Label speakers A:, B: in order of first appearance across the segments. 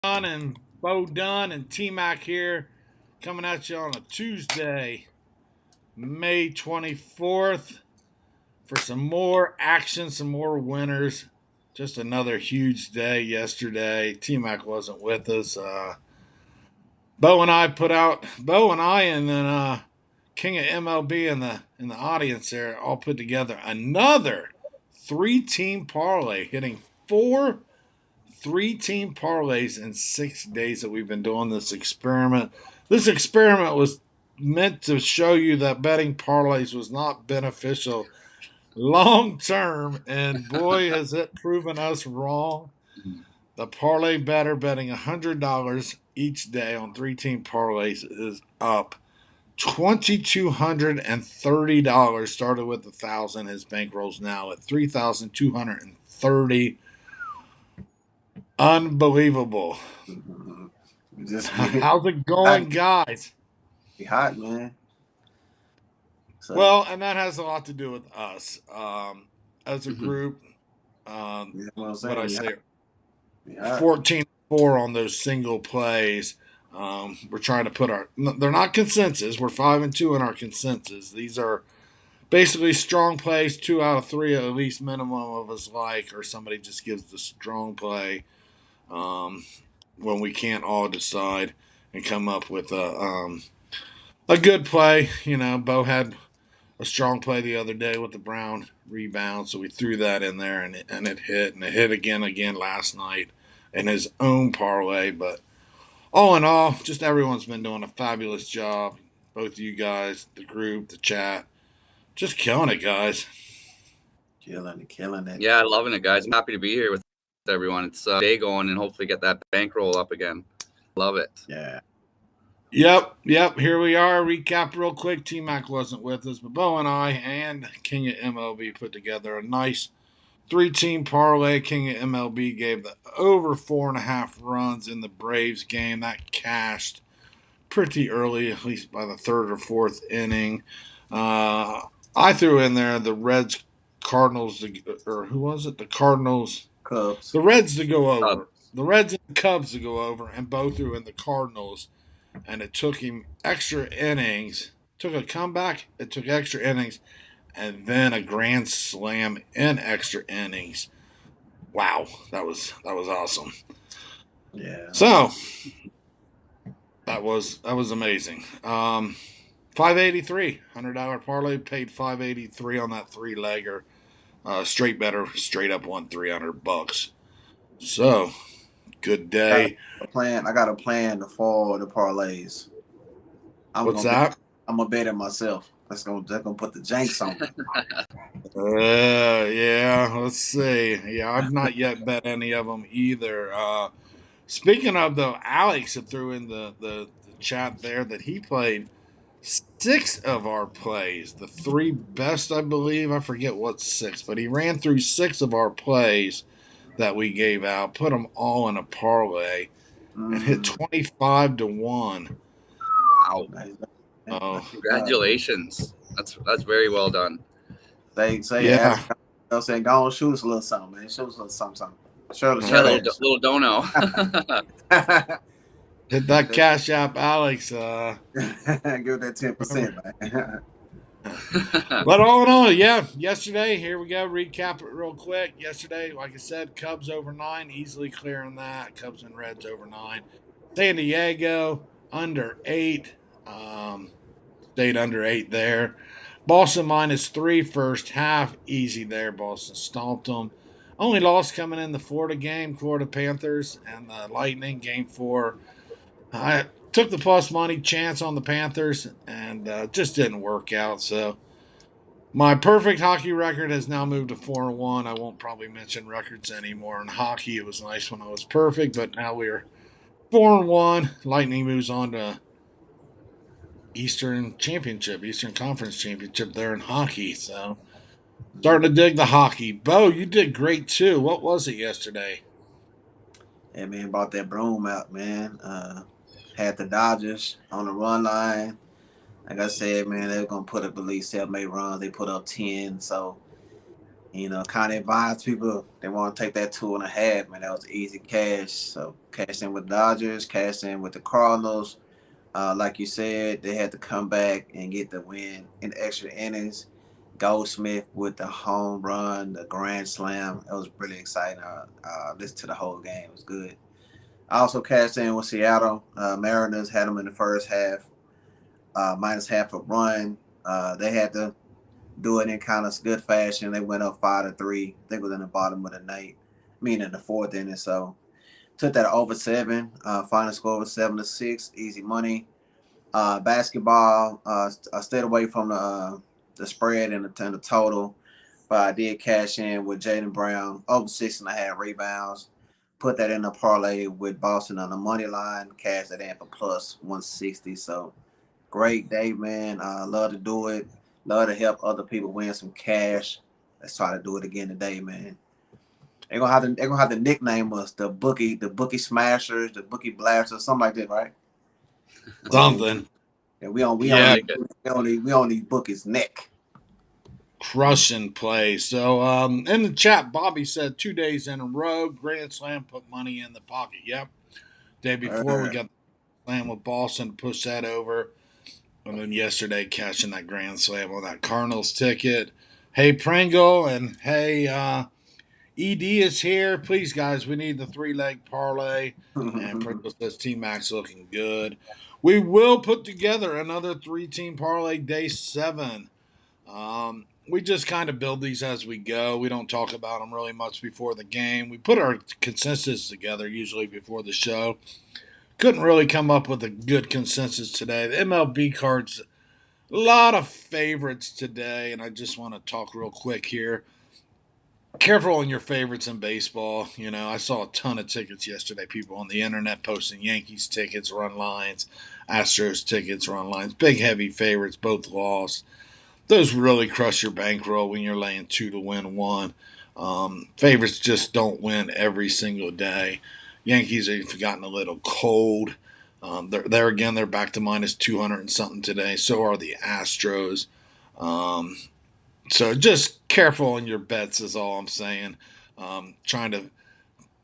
A: Dunn and Bo Dunn and TMAC here, coming at you on a Tuesday, May 24th, for some more action, some more winners. Just another huge day yesterday. TMAC wasn't with us. Bo and I, and then King of MLB in the audience there all put together another three-team parlay, hitting four three-team parlays in 6 days that we've been doing this experiment. This experiment was meant to show you that betting parlays was not beneficial long term, and boy, has it proven us wrong. The parlay better betting $100 each day on three-team parlays is up $2,230. Started with 1,000. His bankroll's now at 3,230. Unbelievable.
B: Just
A: How's it going, guys?
B: be hot, man. So,
A: Well, and that has a lot to do with us as a group.
B: you know what I'm
A: What I
B: saying?
A: say,
B: Be hot.
A: 14-4 on those single plays. We're trying to put they're not consensus. We're 5-2 in our consensus. These are basically strong plays. 2 out of 3 at least minimum of us like, or somebody just gives the strong play when we can't all decide and come up with a good play. You know, Bo had a strong play the other day with the Brown rebound, so we threw that in there, and it hit, and it hit again last night in his own parlay. But all in all, just everyone's been doing a fabulous job. Both you guys, the group, the chat, just killing it, guys.
B: Killing it.
C: Yeah, loving it, guys. I'm happy to be here with everyone. It's day going and hopefully get that bankroll up again. Love it.
B: Yeah.
A: Yep. Here we are. Recap real quick. TMAC wasn't with us, but Bo and I and King of MLB put together a nice three-team parlay. King of MLB gave the over 4.5 runs in the Braves game. That cashed pretty early, at least by the third or fourth inning. I threw in there the Reds, Cardinals, or who was it? The Cardinals,
B: Cubs.
A: the Reds to go over. The Reds and the Cubs to go over, and both threw in the Cardinals. And it took him extra innings. Took a comeback. It took extra innings, and then a grand slam in extra innings. Wow, that was awesome.
B: Yeah.
A: So that was amazing. 583 $100 parlay, paid 583 on that three legger. Straight better, straight up won $300. So good day.
B: I got a plan to fall the parlays.
A: What's that?
B: I'm gonna bet it myself. That's gonna put the jinx on me.
A: Yeah, let's see. Yeah, I've not yet bet any of them either. Speaking of, though, Alex had threw in the chat there that he played 6 of our plays. The 3 best, I believe. I forget what 6, but he ran through 6 of our plays that we gave out, put them all in a parlay, and hit 25 to 1.
C: Wow.
A: Oh,
C: Congratulations. That's very well done.
B: Say,
A: yeah.
B: They'll say, go on, shoot us a little something, man. Shoot us a little something. Show
C: Little dono.
A: Hit that Cash App, Alex.
B: Give that 10%, man.
A: But all in all, yeah, yesterday, here we go. Recap it real quick. Yesterday, like I said, Cubs over 9, easily clearing that. Cubs and Reds over 9. San Diego under 8. Stayed under 8 there. Boston -3 first half. Easy there. Boston stomped them. Only loss coming in the Florida game, Florida Panthers and the Lightning, game 4. I took the plus money chance on the Panthers and just didn't work out. So my perfect hockey record has now moved to 4-1. I won't probably mention records anymore in hockey. It was nice when I was perfect, but now we're 4-1. Lightning moves on to Eastern Conference Championship there in hockey. So starting to dig the hockey. Bo, you did great too. What was it yesterday?
B: Yeah, man, brought that broom out, man. Had the Dodgers on the run line. Like I said, man, they were gonna put up at least 7, 8 runs. They put up 10. So Kind of advise people they want to take that 2.5, man. That was easy cash. So cash in with Dodgers, cash in with the Cardinals. Like you said, they had to come back and get the win in extra innings. Goldsmith with the home run, the grand slam. It was really exciting. Listen to the whole game. It was good. I also cashed in with Seattle. Mariners had them in the first half, minus half a run. They had to do it in kind of good fashion. They went up 5-3. I think it was in the bottom of the ninth, meaning the fourth inning. So took that over 7. Final score was 7-6. Easy money. Basketball, I stayed away from the spread and the total, but I did cash in with Jaden Brown over 6.5 rebounds. Put that in a parlay with Boston on the money line. Cash that in for plus 160. So great day, man. Love to do it. Love to help other people win some cash. Let's try to do it again today, man. They're gonna have to nickname us the bookie smashers, the bookie blasters, something like that, right? I mean,
A: Something.
B: and we on we
C: I
B: on
A: Yeah,
C: like it.
B: we on these bookies neck.
A: crushing play. So in the chat, Bobby said 2 days in a row, Grand Slam put money in the pocket. Yep. Day before we
B: Uh,
A: got the slam with Boston to push that over. And then yesterday cashing that Grand Slam on that Cardinals ticket. Hey Pringle and hey ED is here. Please guys, we need the 3-leg parlay. And Pringle says TMAC looking good. We will put together another 3-team parlay day 7. We just kind of build these as we go. We don't talk about them really much before the game. We put our consensus together usually before the show. Couldn't really come up with a good consensus today. The MLB cards, a lot of favorites today, and I just want to talk real quick here. Careful on your favorites in baseball. I saw a ton of tickets yesterday. People on the internet posting Yankees tickets, run lines, Astros tickets, run lines. Big, heavy favorites, both lost. Those really crush your bankroll when you're laying 2 to win 1. Favorites just don't win every single day. Yankees have gotten a little cold. They're again. They're back to minus 200 and something today. So are the Astros. Um, so just careful on your bets is all I'm saying. Trying to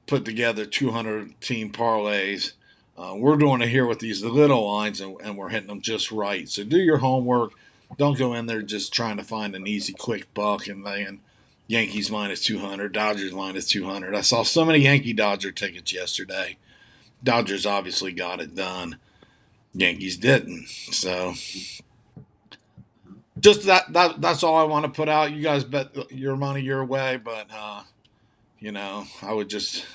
A: put together 200 team parlays. We're doing it here with these little lines, and we're hitting them just right. So do your homework. Don't go in there just trying to find an easy, quick buck and laying Yankees minus 200, Dodgers minus 200. I saw so many Yankee Dodger tickets yesterday. Dodgers obviously got it done. Yankees didn't. So just that's all I want to put out. You guys bet your money your way, but I would just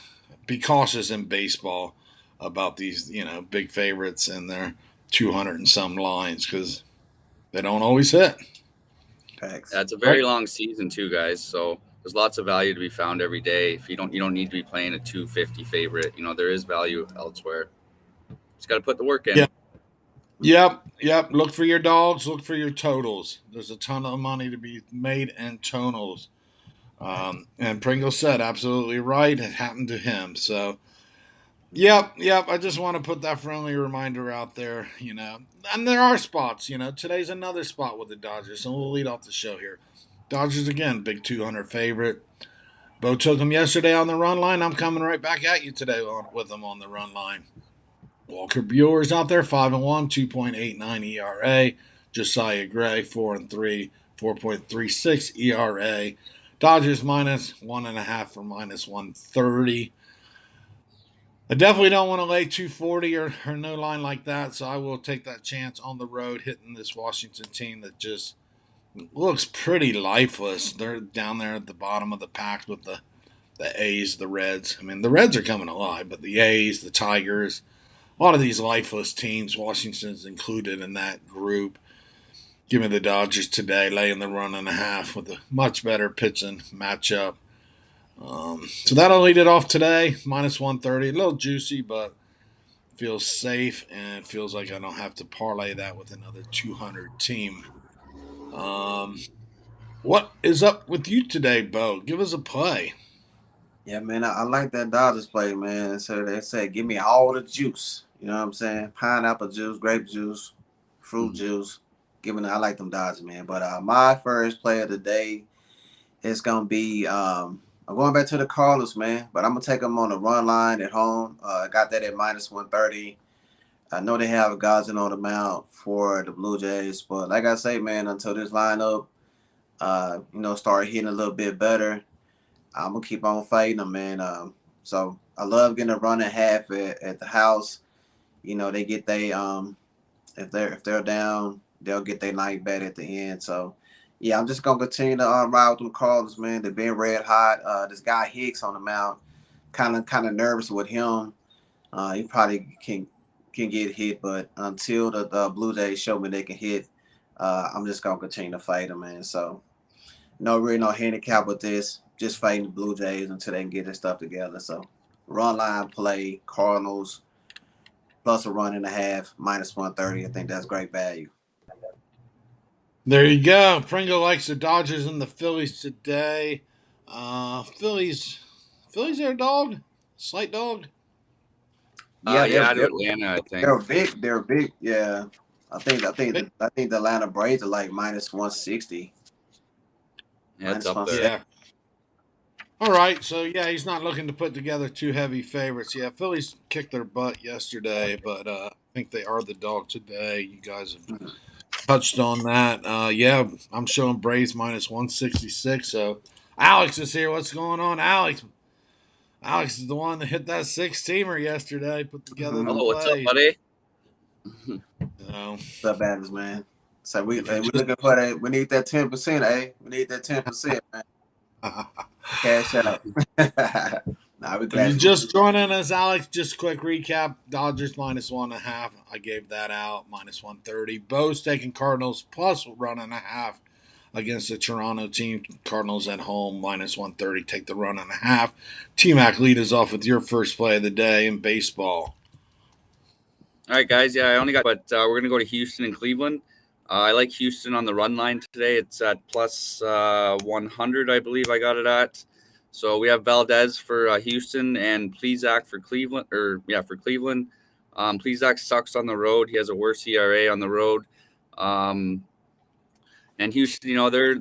A: be cautious in baseball about these, big favorites and their 200 and some lines because they don't always hit.
B: Facts.
C: Yeah, it's a very
A: Right?
C: long season too, guys. So there's lots of value to be found every day. If you don't need to be playing a 250 favorite. There is value elsewhere. Just got to put the work
A: Yeah.
C: in.
A: Yep. Look for your dogs. Look for your totals. There's a ton of money to be made in totals. And Pringle said absolutely right. It happened to him. So, yep. I just want to put that friendly reminder out there, And there are spots, Today's another spot with the Dodgers. So we'll lead off the show here. Dodgers again, big 200 favorite. Bo took them yesterday on the run line. I'm coming right back at you today with them on the run line. Walker Bueller's out there, 5-1, 2.89 ERA. Josiah Gray, 4-3, 4.36 ERA. Dodgers minus 1.5 for minus 130. I definitely don't want to lay 240 or no line like that, so I will take that chance on the road hitting this Washington team that just looks pretty lifeless. They're down there at the bottom of the pack with the A's, the Reds. I mean, the Reds are coming alive, but the A's, the Tigers, a lot of these lifeless teams, Washington's included in that group. Give me the Dodgers today, laying the 1.5 with a much better pitching matchup. So that'll lead it off today, minus 130. A little juicy, but feels safe and feels like I don't have to parlay that with another 200 team. What is up with you today, Bo? Give us a play.
B: Yeah, man, I like that Dodgers play, man. So they say, give me all the juice. You know what I'm saying? Pineapple juice, grape juice, fruit juice. I like them Dodgers, man. But my first play of the day it's gonna be. I'm going back to the Cardinals, man, but I'm gonna take them on the run line at home. I got that at -130. I know they have Gazin on the mount for the Blue Jays, but like I say, man, until this lineup, start hitting a little bit better, I'm gonna keep on fighting them, man. So I love getting a run and half at the house. They get if they're down, they'll get their night bet at the end. So yeah, I'm just gonna continue to ride with them Cardinals, man. They've been red hot. This guy Hicks on the mound, kind of nervous with him. He probably can get hit, but until the Blue Jays show me they can hit, I'm just gonna continue to fight them, man. So no handicap with this. Just fighting the Blue Jays until they can get their stuff together. So run line play Cardinals plus a run and a half -130. I think that's great value.
A: There you go. Pringle likes the Dodgers and the Phillies today. Phillies are a dog, slight dog.
B: Yeah,
C: Yeah, to Atlanta, I think.
B: they're big. They're big. Yeah, I think the Atlanta Braves are like -160,
C: Yeah, it's up there.
B: 170.
A: Yeah. All right, so yeah, he's not looking to put together two heavy favorites. Yeah, Phillies kicked their butt yesterday, but I think they are the dog today. You guys have
B: Mhm.
A: touched on that. Yeah, I'm showing Braves -166. So Alex is here. What's going on, Alex? Alex is the one that hit that 6-teamer yesterday. Put together the
B: Mhm.
C: Oh, what's up,
A: plays.
C: buddy?
A: So
B: What's up, Adams, man? So we
A: if you
B: we
A: just
B: looking for that. We need that 10%, eh? We need that 10%, man. Cash out. Nah, we
A: if you
B: glad you.
A: just joining us, Alex, just quick recap: Dodgers -1.5. I gave that out -130. Bo's taking Cardinals plus run and a half against the Toronto team. Cardinals at home -130. Take the run and a half. TMAC, lead us off with your first play of the day in baseball.
C: All right, guys. Yeah, I only got, but we're gonna go to Houston and Cleveland. I like Houston on the run line today. It's at plus 100, I believe I got it at. So we have Valdez for Houston and Plesac for Cleveland, for Cleveland. Plesac sucks on the road. He has a worse ERA on the road. Um, and Houston, they're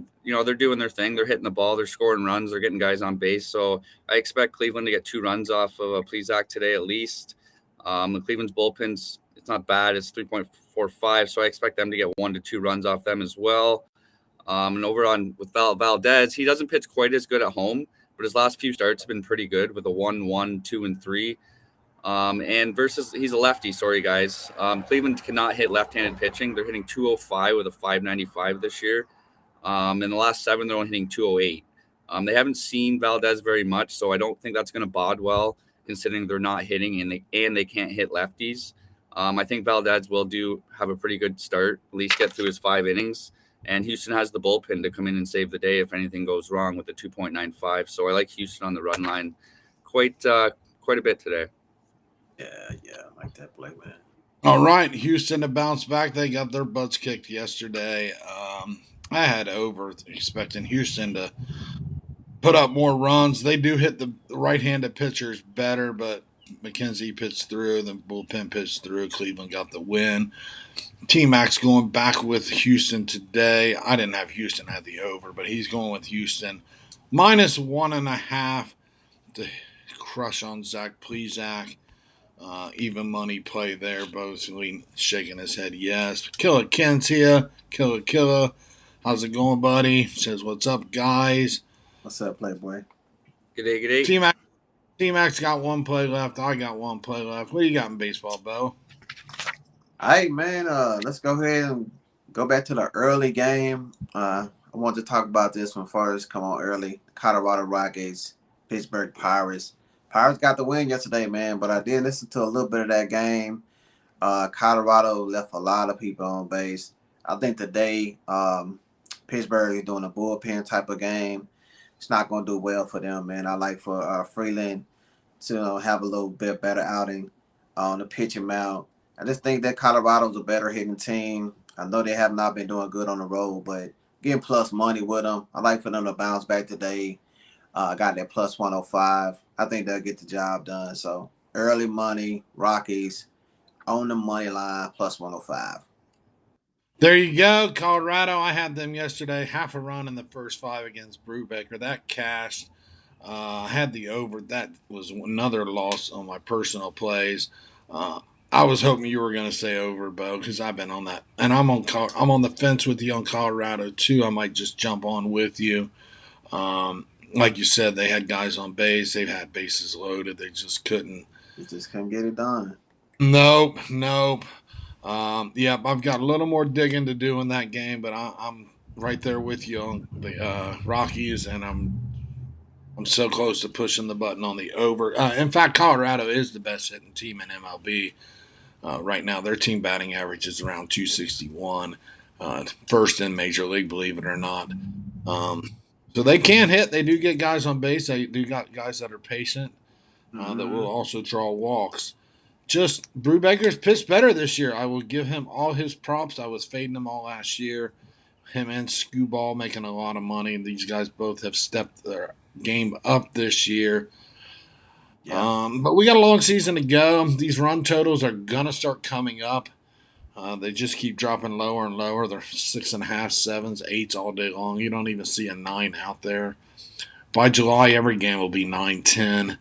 C: doing their thing. They're hitting the ball. They're scoring runs. They're getting guys on base. So I expect Cleveland to get 2 runs off of Plesac today at least. The Cleveland's bullpen's it's not bad. It's 3.45, so I expect them to get 1 to 2 runs off them as well. And over on with Valdez, he doesn't pitch quite as good at home, but his last few starts have been pretty good with a 1-1, 2 and 3. And versus he's a lefty. Sorry, guys. Cleveland cannot hit left-handed pitching. They're hitting 205 with a 595 this year. In the last 7, they're only hitting 208. They haven't seen Valdez very much, so I don't think that's going to bode well, considering they're not hitting and they can't hit lefties. I think Valdez will have a pretty good start, at least get through his 5 innings. And Houston has the bullpen to come in and save the day if anything goes wrong with the 2.95. So I like Houston on the run line quite a bit today.
B: Yeah, I like that play, man.
A: All right, Houston to bounce back. They got their butts kicked yesterday. I had over expecting Houston to put up more runs. They do hit the right-handed pitchers better, but McKenzie pitched through, the bullpen pitched through. Cleveland got the win. T-Mac's going back with Houston today. I didn't have Houston at the over, but he's going with Houston -1.5 to crush on Zach Plesac. Even money play there. Both shaking his head yes. Killer Ken's here. Killer. How's it going, buddy? Says, what's up, guys?
B: What's up, Playboy?
C: Good day.
A: T-Mac's got one play left. I got one play left. What do you got in baseball, Bo?
B: All right, man. Let's go ahead and go back to the early game. I want to talk about this one first. Come on, early. Colorado Rockies, Pittsburgh Pirates. Pirates got the win yesterday, man. But I did listen to a little bit of that game. Colorado left a lot of people on base. I think today, Pittsburgh is doing a bullpen type of game. It's not going to do well for them, man. I like for Freeland to have a little bit better outing on the pitching mound. I just think that Colorado's a better hitting team. I know they have not been doing good on the road, but getting plus money with them. I like for them to bounce back today. Got that plus 105. I think they'll get the job done. So early money, Rockies on the money line plus 105.
A: There you go, Colorado. I had them yesterday, half a run in the first 5 against Brubaker. That cashed. I had the over. That was another loss on my personal plays. I was hoping you were going to say over, Bo, because I've been on that, and I'm on the fence with you on Colorado too. I might just jump on with you. Like you said, they had guys on base. They've had bases loaded. They just couldn't.
B: You just couldn't get it done.
A: Nope, nope. Yep, I've got a little more digging to do in that game, but I'm right there with you on the Rockies, and I'm so close to pushing the button on the over. In fact, Colorado is the best hitting team in MLB right now. Their team batting average is around 261, first in Major League, believe it or not. So they can hit. They do get guys on base. They do got guys that are patient that will also draw walks. Just Brubaker's pitched better this year. I will give him all his props. I was fading him all last year. Him and Scooball making a lot of money. These guys both have stepped their game up this year.
B: Yeah.
A: But we got a long season to go. These run totals are gonna start coming up. They just keep dropping lower and lower. They're 6.5, 7s, 8s all day long. You don't even see a 9 out there. By July, every game will be 9, 10.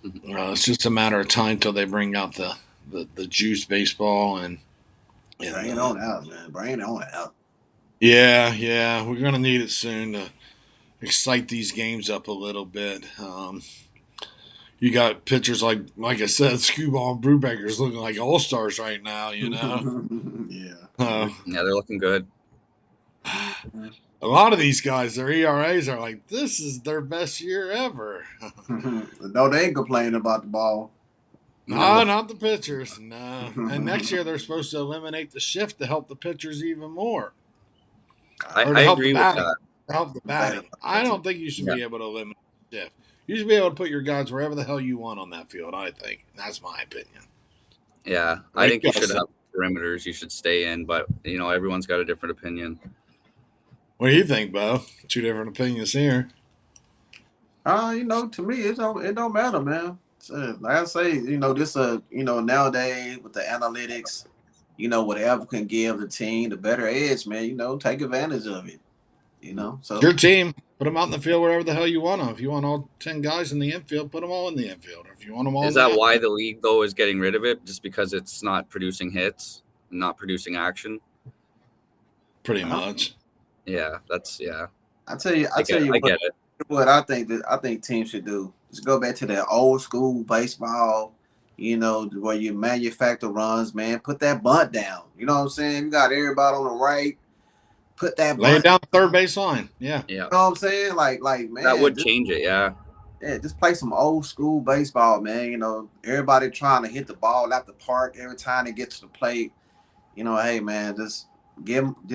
A: It's just a matter of time till they bring out the juice baseball and
B: Bring it on out, man. Bring it on out.
A: yeah, we're gonna need it soon to excite these games up a little bit. You got pitchers like I said, Scooball and Brubaker's looking like all stars right now. You know,
B: Yeah.
C: Yeah, they're looking good.
A: a lot of these guys, their ERAs are like this is their best year ever.
B: No, they ain't complaining about the ball.
A: No, not the pitchers. No, and next year they're supposed to eliminate the shift to help the pitchers even more.
C: I
A: Or to help
C: agree
A: the
C: with
A: batting.
C: that.
A: To help the batting. I don't think you should be able to eliminate the shift. You should be able to put your guys wherever the hell you want on that field. I think that's my opinion.
C: Yeah, I think you should have perimeters. You should stay in, but everyone's got a different opinion.
A: What do you think, Bo? 2 different opinions here.
B: To me, it don't matter, man. So, like I say, this nowadays with the analytics, whatever can give the team the better edge, man. Take advantage of it. So
A: Your team, put them out in the field wherever the hell you want them. If you want all 10 guys in the infield, put them all in the infield. Or if you want them all,
C: Is that why the league though is getting rid of it? Just because it's not producing hits, not producing action?
A: Pretty much.
C: Yeah, that's
B: I tell you,
C: I get it.
B: What I think teams should do is go back to that old school baseball. Where you manufacture runs, man. Put that bunt down. You know what I'm saying? You got everybody on the right. Put that
A: lay it down the third base line. Yeah.
B: You know what I'm saying? Like man.
C: That would change it, yeah.
B: Yeah, just play some old school baseball, man. Everybody trying to hit the ball at the park every time they get to the plate. Hey man, just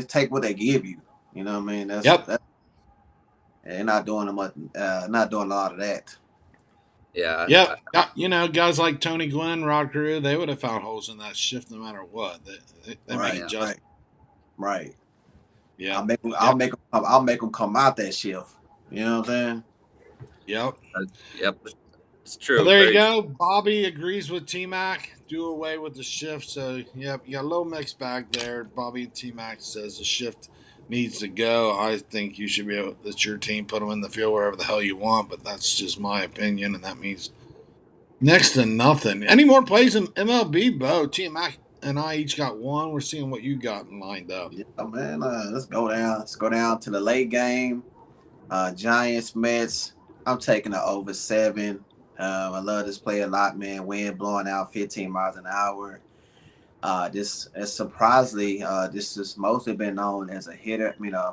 B: take what they give you. You know what I mean? They're not doing a lot of that.
C: Yeah.
A: Yeah. Guys like Tony Gwynn, Rod Carew, they would have found holes in that shift no matter what. They make it just
B: right.
A: Yeah.
B: I'll make them come out that shift. You know what I'm saying?
A: Yep.
C: Yep. It's true.
A: Well, there you go. Bobby agrees with TMAC. Do away with the shift. So, yep, you got a little mixed bag there. Bobby and TMAC says the shift needs to go. I think you should be able. That's your team. Put them in the field wherever the hell you want. But that's just my opinion, and that means next to nothing. Any more plays in MLB, Bo? TMAC and I each got one. We're seeing what you got lined up.
B: Yeah, man. Let's go down. Let's go down to the late game. Giants, Mets. I'm taking the over 7. I love this play a lot, man. Wind blowing out 15 miles an hour. This is surprisingly, this has mostly been known as a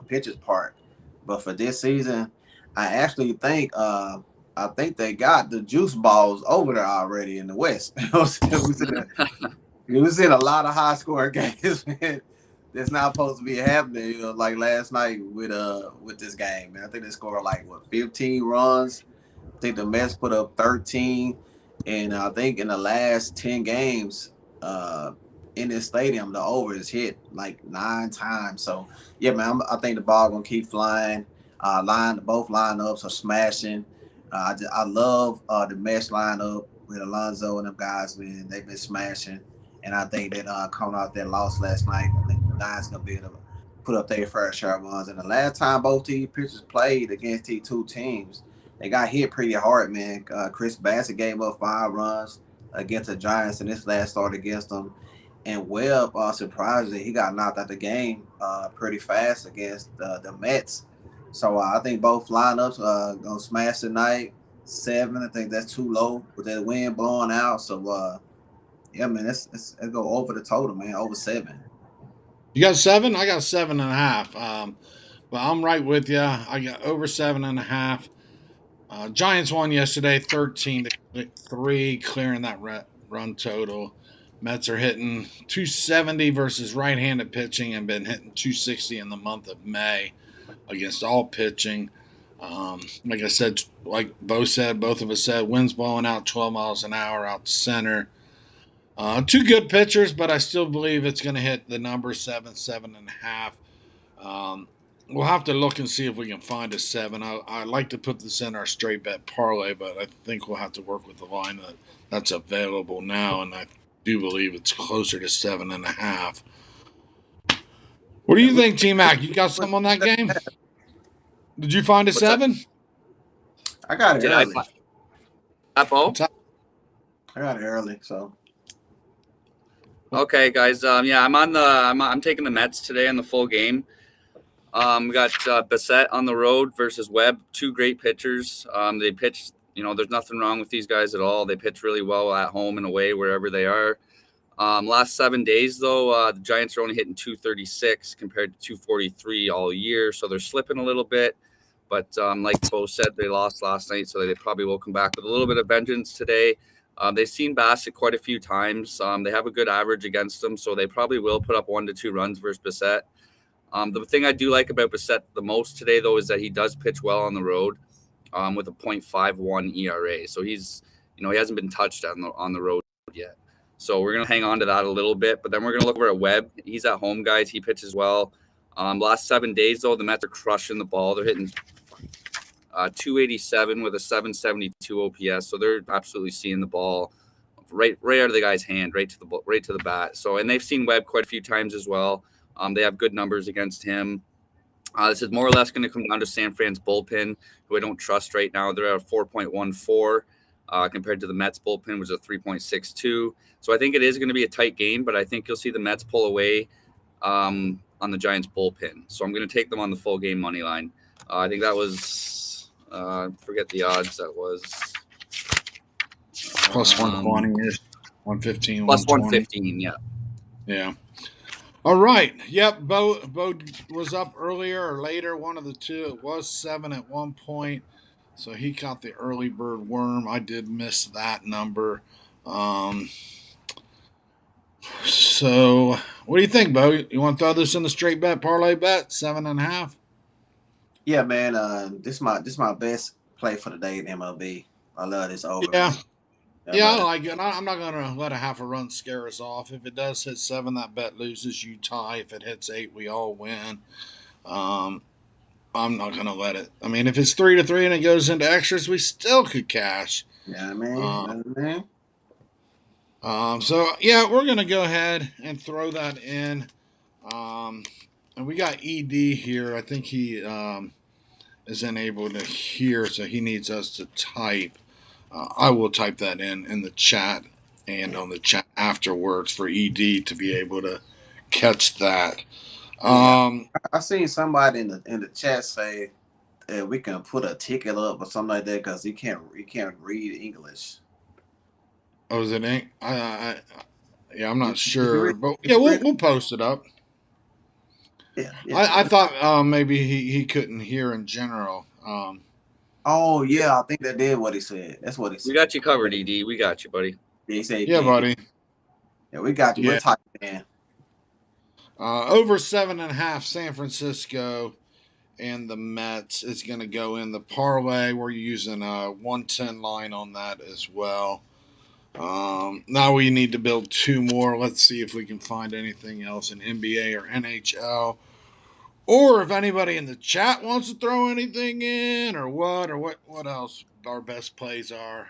B: pitcher's park. But for this season, I actually think they got the juice balls over there already in the West. We've seen a lot of high scoring games, man. That's not supposed to be happening. Like last night with this game, man. I think they scored 15 runs. I think the Mets put up 13, and I think in the last 10 games, in this stadium, the over is hit 9 times. So yeah, man, I think the ball gonna keep flying. Both lineups are smashing. I love the Mets lineup with Alonso and them guys, man. They've been smashing, and I think that coming out that loss last night, I think Giants gonna be able to put up their fair share of runs. And the last time both these pitchers played against these two teams, they got hit pretty hard, man. Chris Bassett gave up 5 runs against the Giants in this last start against them. And Webb, surprisingly, he got knocked out the game pretty fast against the Mets. So I think both lineups gonna smash tonight. 7, I think that's too low with that wind blowing out. So yeah, man, let's go over the total, man, over 7.
A: You got 7? I got 7.5. But I'm right with you. I got over 7.5. Giants won yesterday, 13-3, clearing that run total. Mets are hitting 270 versus right-handed pitching and been hitting 260 in the month of May against all pitching. Like I said, like Bo said, both of us said, wind's blowing out 12 miles an hour out to center. Two good pitchers, but I still believe it's going to hit the number 7, 7.5. We'll have to look and see if we can find a 7. I'd like to put this in our straight bet parlay, but I think we'll have to work with the line that's available now, and I do believe it's closer to 7.5. What do you think, TMAC? You got something on that game? Did you find a 7?
B: I got it early.
C: Bo?
B: I got it early, so.
C: Okay, guys. Yeah, I'm taking the Mets today in the full game. We got Bassett on the road versus Webb, 2 great pitchers. They pitch, there's nothing wrong with these guys at all. They pitch really well at home and away, wherever they are. Last 7 days, though, the Giants are only hitting 236 compared to 243 all year, so they're slipping a little bit. But like Bo said, they lost last night, so they probably will come back with a little bit of vengeance today. They've seen Bassett quite a few times. They have a good average against them, so they probably will put up 1 to 2 runs versus Bassett. The thing I do like about Bassett the most today, though, is that he does pitch well on the road with a .51 ERA. So he's, he hasn't been touched on the road yet. So we're going to hang on to that a little bit. But then we're going to look over at Webb. He's at home, guys. He pitches well. Last 7 days, though, the Mets are crushing the ball. They're hitting 287 with a 772 OPS. So they're absolutely seeing the ball right out of the guy's hand, right to the bat. So, and they've seen Webb quite a few times as well. They have good numbers against him. This is more or less going to come down to San Fran's bullpen, who I don't trust right now. They're at a 4.14 compared to the Mets bullpen, which is a 3.62. So I think it is going to be a tight game, but I think you'll see the Mets pull away on the Giants bullpen. So I'm going to take them on the full game money line. I think that was, forget the odds. That was
A: plus 120-ish, 115.
C: Plus 115, yeah.
A: Yeah. All right. Yep. Bo was up earlier or later, one of the two. It was 7 at one point, so he caught the early bird worm. I did miss that number. So what do you think, Bo? You want to throw this in the straight bet parlay bet 7.5?
B: Yeah, man. This my best play for the day in MLB. I love this over.
A: Yeah. Yeah, I like it. I'm not going to let a half a run scare us off. If it does hit 7, that bet loses. You tie. If it hits 8, we all win. I'm not going to let it. I mean, if it's 3-3 and it goes into extras, we still could cash.
B: Yeah, man.
A: So, yeah, we're going to go ahead and throw that in. And we got ED here. I think he is unable to hear, so he needs us to type. I will type that in the chat and on the chat afterwards for ED to be able to catch that.
B: I seen somebody in the chat say that we can put a ticket up or something like that because he can't read English.
A: Oh, is it? Yeah, I'm not sure, but yeah, we'll post it up.
B: Yeah.
A: I thought maybe he couldn't hear in general.
B: Oh, yeah, I think that did what he said. That's what he said.
C: We got you covered, ED. We got you, buddy.
B: Yeah, he said,
A: yeah, buddy.
B: Yeah, we got you.
A: Yeah.
B: We're typing in.
A: Over 7.5 San Francisco and the Mets is going to go in the parlay. We're using a 110 line on that as well. Now we need to build 2 more. Let's see if we can find anything else in NBA or NHL. Or if anybody in the chat wants to throw anything in or what else our best plays are.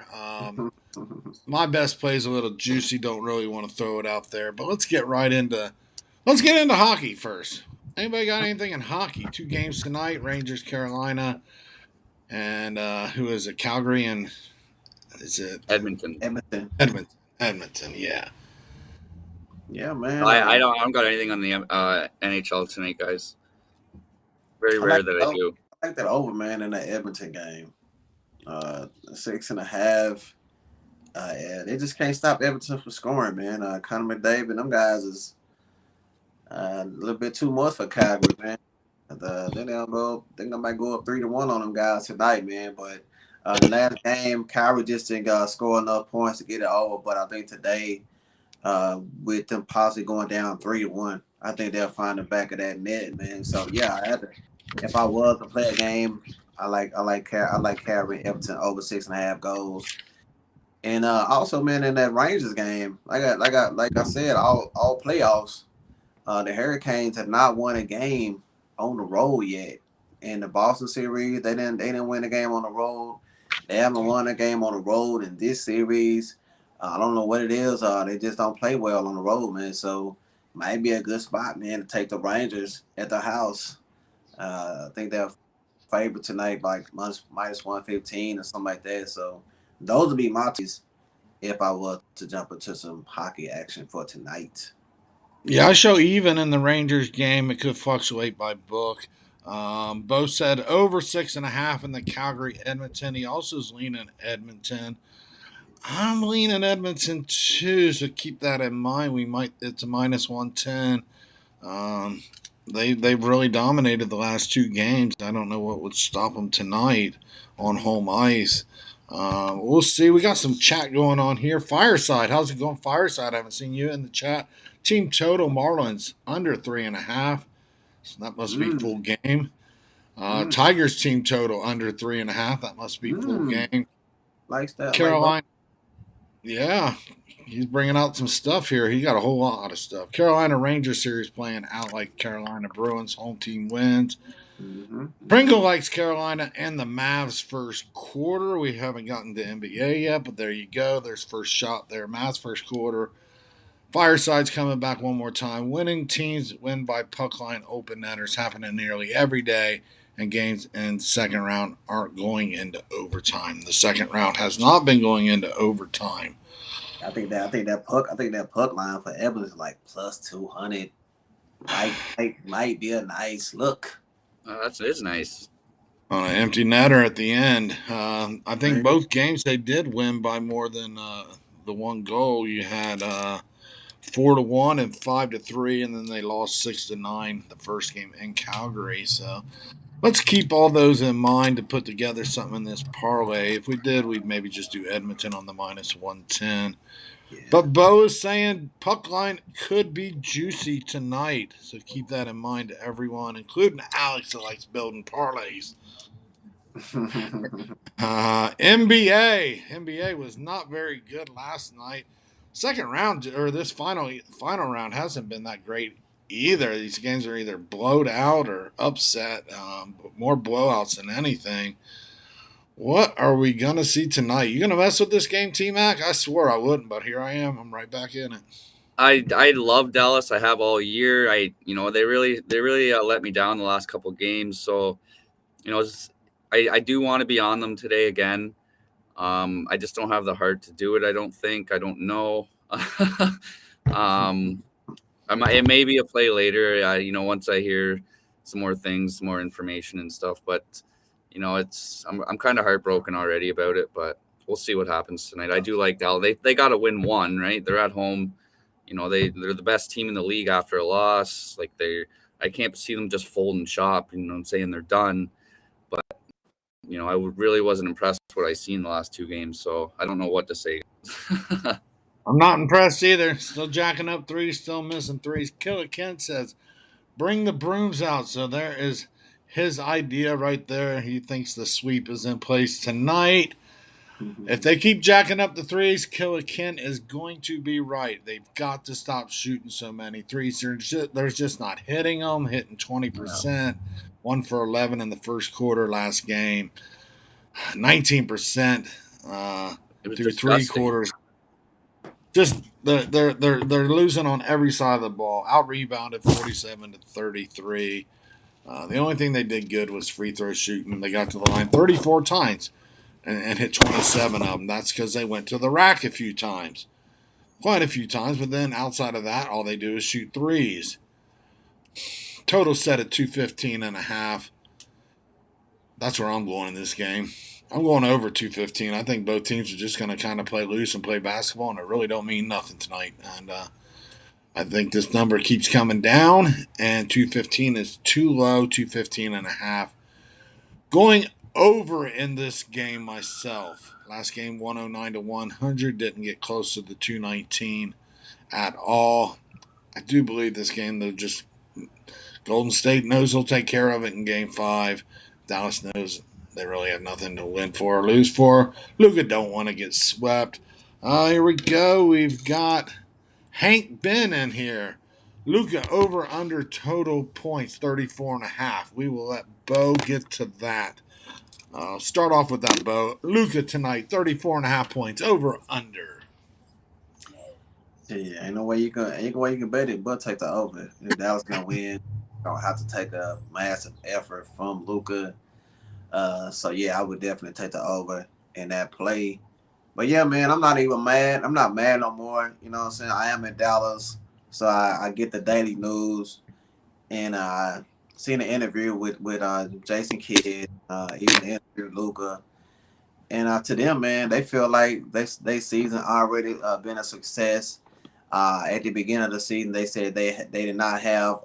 A: My best play is a little juicy. Don't really want to throw it out there. But let's get right into Let's get into hockey first. Anybody got anything in hockey? 2 games tonight: Rangers, Carolina, and who is it? Calgary and is it
C: Edmonton.
B: Edmonton.
A: Edmonton? Edmonton, yeah.
B: Yeah, man.
C: I don't got anything on the NHL tonight, guys. Very
B: I
C: rare
B: like
C: that I
B: that.
C: do.
B: I like that over, man, in that Edmonton game. 6.5. Yeah, they just can't stop Everton from scoring, man. Connor McDavid, them guys is a little bit too much for Calgary, man. Then they'll go. I think they might go up 3-1 on them guys tonight, man. But the last game, Calgary just didn't score enough points to get it over. But I think today, with them possibly going down 3-1, I think they'll find the back of that net, man. So yeah, I had to. If I was to play a game, I like Calgary and Everton over 6.5 goals. And also, man, in that Rangers game, like I said, all playoffs, the Hurricanes have not won a game on the road yet. In the Boston series, they didn't win a game on the road. They haven't won a game on the road in this series. I don't know what it is. They just don't play well on the road, man. So might be a good spot, man, to take the Rangers at the house. I think they're favored tonight, like minus 115 or something like that. So those would be my teams if I was to jump into some hockey action for tonight.
A: Yeah, I show even in the Rangers game. It could fluctuate by book. Bo said over 6.5 in the Calgary Edmonton. He also is leaning Edmonton. I'm leaning Edmonton too, so keep that in mind. It's a minus 110. Um, they've really dominated the last 2 games. I don't know what would stop them tonight on home ice. We'll see. We got some chat going on here. Fireside, how's it going? Fireside, I haven't seen you in the chat. Team total Marlins under 3.5. So that must be full
B: Mm,
A: game.
B: mm,
A: Tigers team total under 3.5. That must be full
B: mm.
A: game.
B: Likes that. Like both.
A: Carolina, yeah, he's bringing out some stuff here. He got a whole lot of stuff. Carolina Rangers series playing out like Carolina Bruins. Home team wins.
B: Mm-hmm, mm-hmm.
A: Pringle likes Carolina and the Mavs first quarter. We haven't gotten to NBA yet, but there you go. There's first shot there. Mavs first quarter. Fireside's coming back one more time. Winning teams win by puck line open netters happening nearly every day, and games in second round aren't going into overtime. The second round has not been going into overtime.
B: I think that puck line for Evans is like plus 200. Might be a nice look.
C: That is nice.
A: On an empty netter at the end. I think
B: Right.
A: both games they did win by more than the one goal. You had 4-1 and 5-3, and then they lost 6-9 the first game in Calgary. So let's keep all those in mind to put together something in this parlay. If we did, we'd maybe just do Edmonton on the minus 110.
B: Yeah.
A: But Bo is saying puck line could be juicy tonight. So keep that in mind to everyone, including Alex that likes building parlays. NBA was not very good last night. Second round or this final round hasn't been that great either. These games are either blowed out or upset. More blowouts than anything. What are we gonna see tonight? You gonna mess with this game, TMAC? I swore I wouldn't, but here I am. I'm right back in it.
C: I love Dallas. I have all year. They really let me down the last couple games. So I do want to be on them today again. I just don't have the heart to do it. I don't think. I don't know. um, it may be a play later. Once I hear some more things, some more information and stuff. But I'm kind of heartbroken already about it. But we'll see what happens tonight. I do like Dallas. They got to win one, right? They're at home. They're the best team in the league after a loss. I can't see them just folding shop. I'm saying they're done. But I really wasn't impressed with what I seen the last 2 games. So I don't know what to say.
A: I'm not impressed either. Still jacking up threes, still missing threes. Killer Kent says, bring the brooms out. So there is his idea right there. He thinks the sweep is in place tonight. If they keep jacking up the threes, Killer Kent is going to be right. They've got to stop shooting so many threes. They're just not hitting them, hitting 20%. 1 for 11 in the first quarter last game. 19%
C: It was
A: through three
C: disgusting.
A: quarters. Just they're losing on every side of the ball. Out rebounded 47-33. The only thing they did good was free throw shooting. They got to the line 34 times and hit 27 of them. That's because they went to the rack a few times, quite a few times. But then outside of that, all they do is shoot threes. Total set at 215 and a half. That's where I'm going in this game. I'm going over 215. I think both teams are just going to kind of play loose and play basketball, and it really don't mean nothing tonight. And I think this number keeps coming down, and 215 is too low, 215 and a half. Going over in this game myself. Last game 109 to 100, didn't get close to the 219 at all. I do believe this game though just Golden State knows they'll take care of it in game 5. Dallas knows they really have nothing to win for or lose for. Luka don't want to get swept. Here we go. We've got Hank Ben in here. Luka over under total points 34 and a half. We will let Bo get to that. Start off with that, Bo. Luka tonight 34 and a half points over under.
B: Yeah, ain't no way you can bet it, but take the over. If Dallas gonna win, gonna have to take a massive effort from Luca. So yeah, I would definitely take the over in that play. But yeah, man, I'm not even mad. I'm not mad no more. You know what I'm saying? I am in Dallas, so I get the daily news and seen an interview with Jason Kidd, even interviewed Luca. And to them, man, they feel like they season already been a success. At the beginning of the season, they said they did not have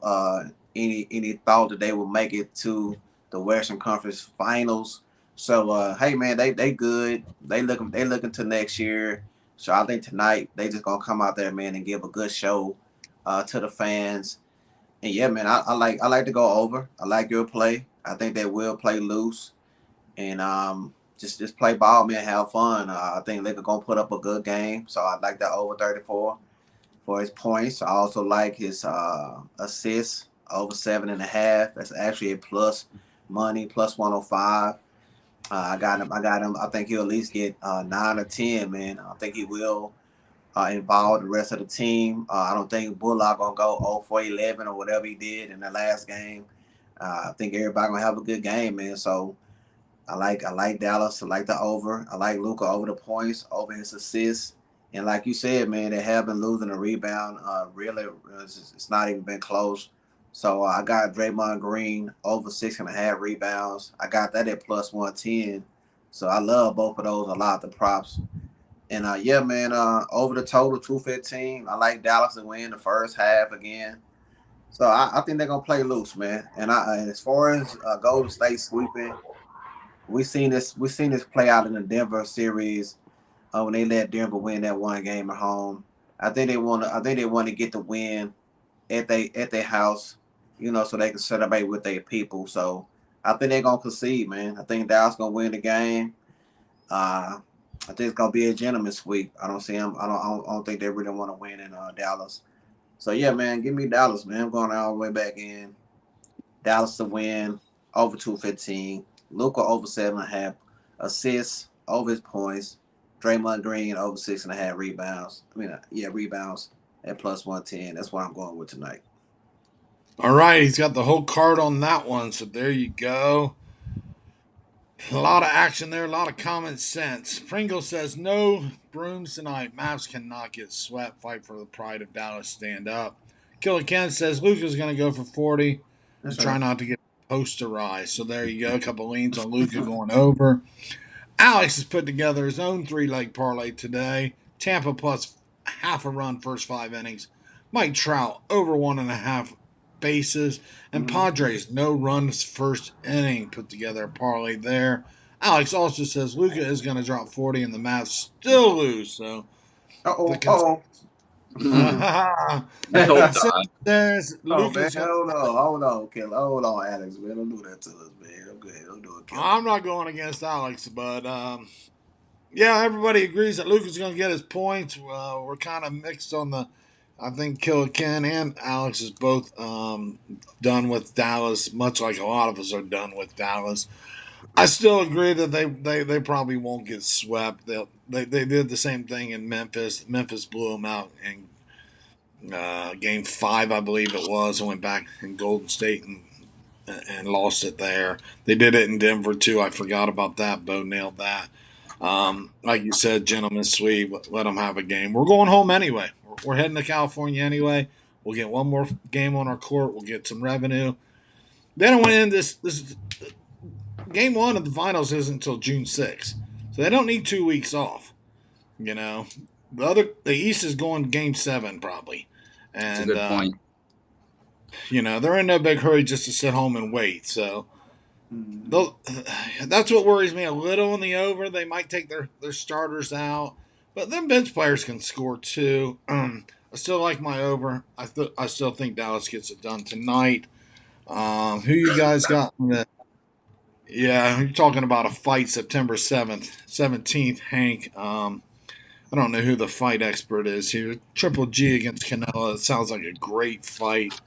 B: any thought that they would make it to the Western Conference Finals. So hey, man, they good. They looking to next year. So I think tonight they just gonna come out there, man, and give a good show to the fans. And yeah, man, I like to go over. I like your play. I think they will play loose and just play ball, man, have fun. I think they're gonna put up a good game. So I like that over 34 for his points. I also like his assists over 7.5. That's actually a plus money, plus 105. I got him. I got him. I think he'll at least get 9 or 10, man. I think he will involve the rest of the team. I don't think Bullock gonna go 0 for 11 or whatever he did in the last game. I think everybody gonna have a good game, man. So I like Dallas. I like the over. I like Luka over the points, over his assists. And like you said, man, they have been losing a rebound. Really, it's not even been close. So I got Draymond Green over 6.5 rebounds. I got that at plus 110. So I love both of those a lot, the props. And yeah, man, over the total 215. I like Dallas to win the first half again. So I think they're gonna play loose, man. And as far as Golden State sweeping, we seen this play out in the Denver series when they let Denver win that one game at home. I think they want to get the win at their house, so they can celebrate with their people. So I think they're gonna concede, man. I think Dallas gonna win the game. Uh, I think it's gonna be a gentleman's sweep. I don't see them. I don't think they really want to win in Dallas. So yeah, man, give me Dallas, man. I'm going all the way back in. Dallas to win over 215. Luka over 7.5 assists over his points. Draymond Green over 6.5 rebounds. Rebounds at plus 110. That's what I'm going with tonight.
A: All right, he's got the whole card on that one. So there you go. A lot of action there, a lot of common sense. Pringle says, no brooms tonight. Mavs cannot get swept. Fight for the pride of Dallas. Stand up. Killer Ken says, Luka's going to go for 40
B: That's
A: and try
B: right.
A: not to get posterized. So there you go. A couple leans on Luka going over. Alex has put together his own 3-leg parlay today. Tampa plus half a run first 5 innings. Mike Trout over 1.5 bases. And
B: Mm-hmm.
A: Padres no runs first inning. Put together a parlay there. Alex also says Luka is going to drop 40 and the Mavs still lose. So the
B: Uh-oh.
C: I hope
A: consensus
C: not.
A: says
B: Oh, man.
A: Luka's going to.
B: Hold on, Killer. Hold on, Alex, man. Don't do that to us, man. Don't do it, Killer.
A: I'm not going against Alex, but yeah, everybody agrees that Luka's going to get his points. We're kind of mixed on the. I think Killer Ken and Alex is both done with Dallas, much like a lot of us are done with Dallas. I still agree that they probably won't get swept. They did the same thing in Memphis. Memphis blew them out in game 5, I believe it was, and went back in Golden State and lost it there. They did it in Denver too. I forgot about that. Bo nailed that. Like you said, gentlemen sweep. Let them have a game. We're going home anyway. We're heading to California anyway. We'll get one more game on our court. We'll get some revenue. They don't went in this game 1 of the finals isn't until June 6th, so they don't need 2 weeks off. You know, the East is going game 7 probably,
C: That's a
A: and
C: good point.
A: they're in no big hurry just to sit home and wait. So that's what worries me a little on the over. They might take their starters out, but then bench players can score too. I still like my over. I still think Dallas gets it done tonight. Who you guys got? Yeah, you're talking about a fight September 17th, Hank. I don't know who the fight expert is here. Triple G against Canelo. It sounds like a great fight.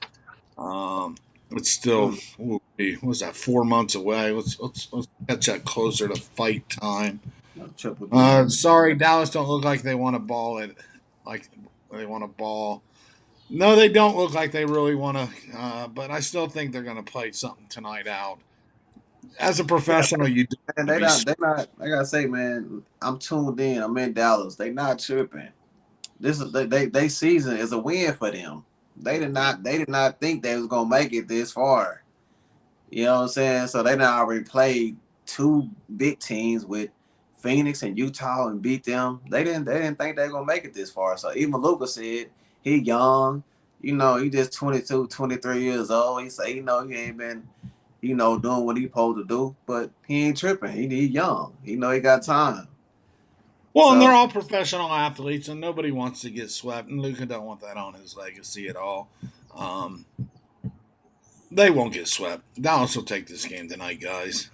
A: It's still, what was that, 4 months away? Let's catch that closer to fight time.
B: Triple G.
A: Sorry, Dallas don't look like they want to ball it. Like they want to ball. No, they don't look like they really want to. But I still think they're going to play something tonight out. As a professional, you do.
B: Man, they not. I gotta say, man, I'm tuned in. I'm in Dallas. They not tripping. This is they season is a win for them. They did not think they was gonna make it this far. You know what I'm saying? So they now already played 2 big teams with Phoenix and Utah and beat them. They didn't think they were gonna make it this far. So even Luka said he young, he just 22, 23 years old. He say, he ain't been, doing what he supposed to do, but he ain't tripping. He young. He got time.
A: Well, and they're
B: So
A: all professional athletes, and nobody wants to get swept. And Luka don't want that on his legacy at all. They won't get swept. Dallas will take this game tonight, guys.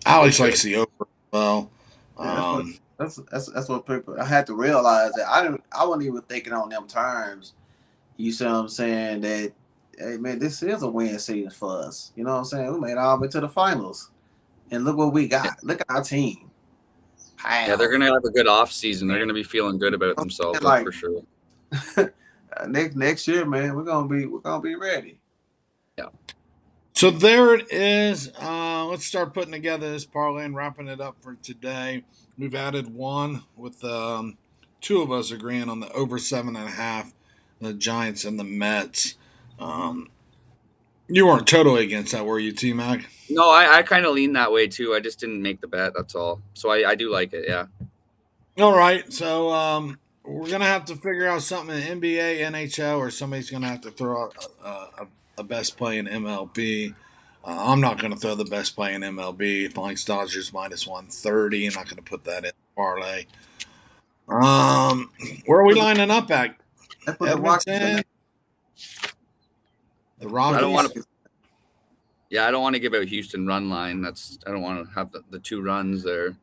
A: Alex likes the over. Well,
B: yeah, that's what people. I had to realize that I wasn't even thinking on them terms. You see what I'm saying? That, hey man, this is a win season for us. You know what I'm saying? We made it all the way to the finals, and look what we got. Look at our team.
C: Yeah, they're gonna have a good off season. They're gonna be feeling good about themselves, that's for sure.
B: next year, man, we're gonna be ready.
C: Yeah.
A: So there it is. Let's start putting together this parlay and wrapping it up for today. We've added one with 2 of us agreeing on the over 7.5, the Giants and the Mets. You weren't totally against that, were you, TMAC?
C: No, I kind of lean that way too. I just didn't make the bet. That's all. So I do like it. Yeah.
A: All right. So we're going to have to figure out something in NBA, NHL, or somebody's going to have to throw out a best play in MLB. I'm not going to throw the best play in MLB. Blanks Dodgers minus 130. I'm not going to put that in parlay. Where are we lining up at? Edmonton? The Rockies?
C: I don't want to. Yeah, I don't want to give out Houston run line. I don't want to have the 2 runs there.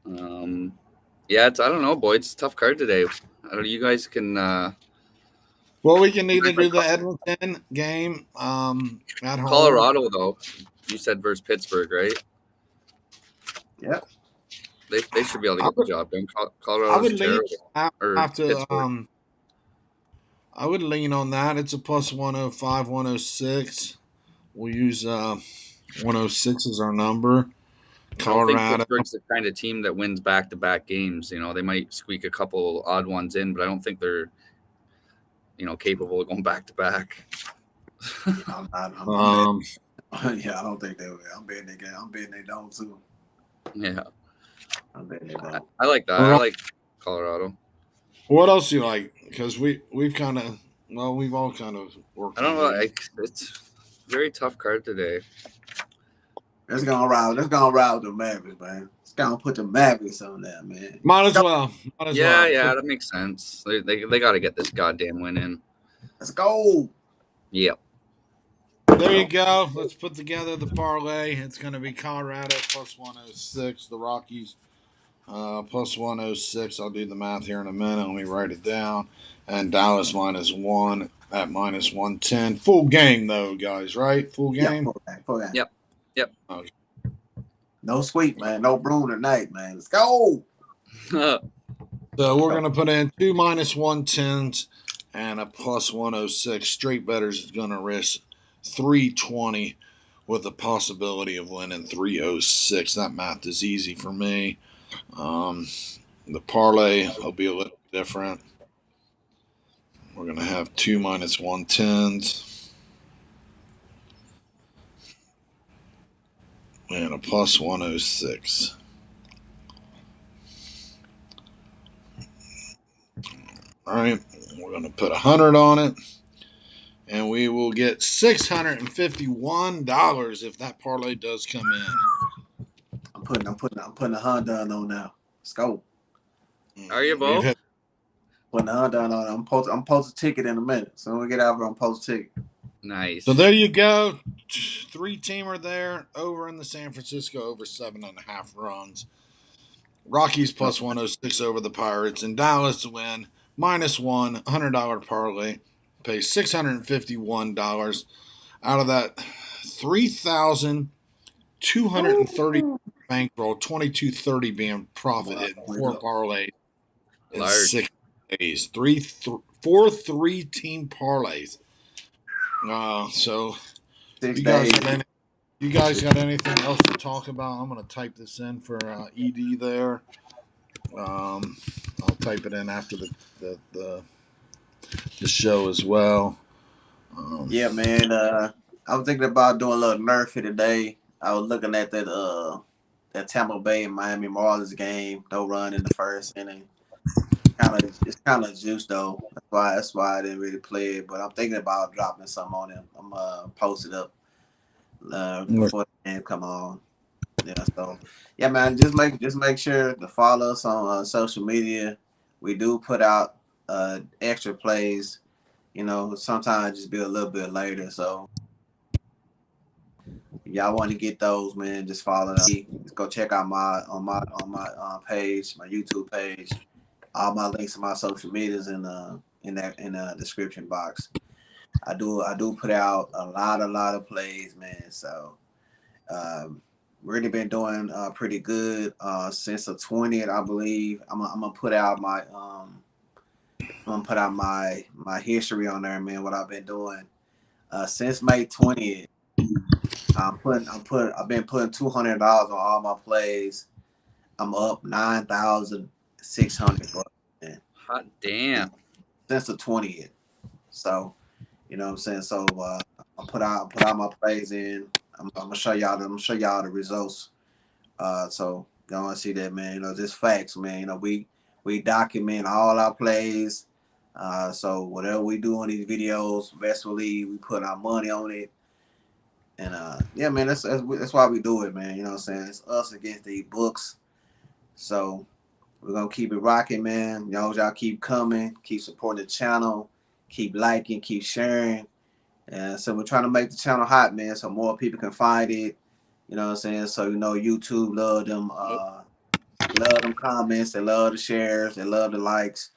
C: Yeah, I don't know, boy. It's a tough card today. I don't know. You guys can.
A: Well, we can either do the Edmonton game at home.
C: Colorado, though. You said versus Pittsburgh, right?
B: Yep.
C: They should be able to get the job done. Colorado's terrible.
A: I would lean on that. It's a plus 105, 106. We'll use 106 as our number. Colorado.
C: I think Pittsburgh's the kind of team that wins back-to-back games. They might squeak a couple odd ones in, but I don't think they're, capable of going back-to-back.
B: Yeah, I don't think they will. I'm betting they get. I'm betting they don't too.
C: Yeah.
B: I'm betting they don't.
C: I like that. I like Colorado.
A: What else do you like? Because we've all kind of worked.
C: I don't know. It's a very tough card today.
B: Let's go around the Mavericks, man. Let's go put the Mavericks on there, man.
A: Might as well.
C: Yeah, that makes sense. They got to get this goddamn win in.
B: Let's go.
C: Yep.
A: There you go. Let's put together the parlay. It's going to be Colorado plus 106, the Rockies plus 106. I'll do the math here in a minute. Let me write it down. And Dallas minus 1 at minus 110. Full game, though, guys, right? Full game?
B: Yeah, full game.
C: Yep.
A: Okay.
B: No sweep, man. No broom tonight, man. Let's go.
A: So we're going to put in 2 -110s and a +106. Straight betters is going to risk 320 with the possibility of winning 306. That math is easy for me. The parlay will be a little different. We're going to have 2 -110s and a +106. All right, we're going to put 100 on it, and we will get $651 if that parlay does come in.
B: I'm putting a Honda on now. Let's go.
C: Are you, Bo?
B: Putting a Honda on. I'm post a ticket in a minute. So when we get out, I'm post a ticket.
C: Nice.
A: So there you go. 3-teamer there over in the San Francisco over 7.5 runs. Rockies +106 over the Pirates, and Dallas to win -1 $100 parlay. Pay $651 out of that 3,230 bankroll, 2,230 being profit hitting 4 parlays in
C: Large.
A: 6 days. 4 3-team parlays. So
B: 6
A: you
B: days.
A: you guys got anything else to talk about? I'm going to type this in for ED there. I'll type it in after the show as well.
B: Yeah, man. I was thinking about doing a little nerfy today. I was looking at that Tampa Bay and Miami Marlins game. No run in the first inning. It's kind of juice though. That's why I didn't really play it. But I'm thinking about dropping some on him. I'm post it up before the game come on. Yeah, so yeah, man. Just make sure to follow us on social media. We do put out extra plays. You know, sometimes just be a little bit later. So if y'all want to get those, man, just follow me. Just go check out my page, my YouTube page. All my links to my social medias in the description box. I do put out a lot of plays, man. So really been doing pretty good since the 20th, I believe. I'm gonna put out my history on there, man. What I've been doing since May 20th. I've been putting $200 on all my plays. I'm up 9,600 bucks
C: Hot damn.
B: since the 20th. So, you know what I'm saying? So I put out my plays in. I'm gonna show y'all the results. So y'all wanna see that, man. You know, just facts, man. You know, we document all our plays. So whatever we do on these videos, best believe we put our money on it. And yeah, man, that's why we do it, man. You know what I'm saying? It's us against these books. So we're gonna keep it rocking, man. Y'all keep coming, keep supporting the channel, keep liking, keep sharing. And so we're trying to make the channel hot, man, so more people can find it. You know what I'm saying? So you know YouTube love them comments, they love the shares, they love the likes.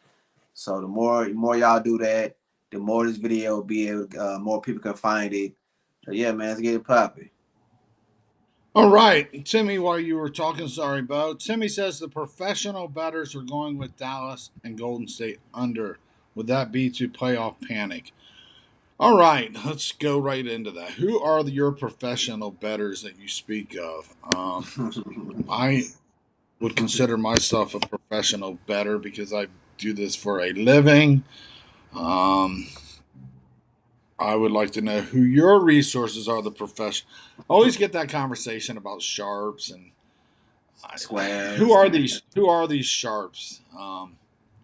B: So the more y'all do that, the more this video will be able more people can find it. So yeah, man, let's get it popping.
A: All right, Timmy, while you were talking, sorry, Bo. Timmy says the professional bettors are going with Dallas and Golden State under. Would that be to playoff panic? All right, let's go right into that. Who are your professional bettors that you speak of? I would consider myself a professional bettor because I do this for a living. Um, I would like to know who your resources are. The profession. Always get that conversation about sharps and
B: Squares.
A: who are these? Who are these sharps?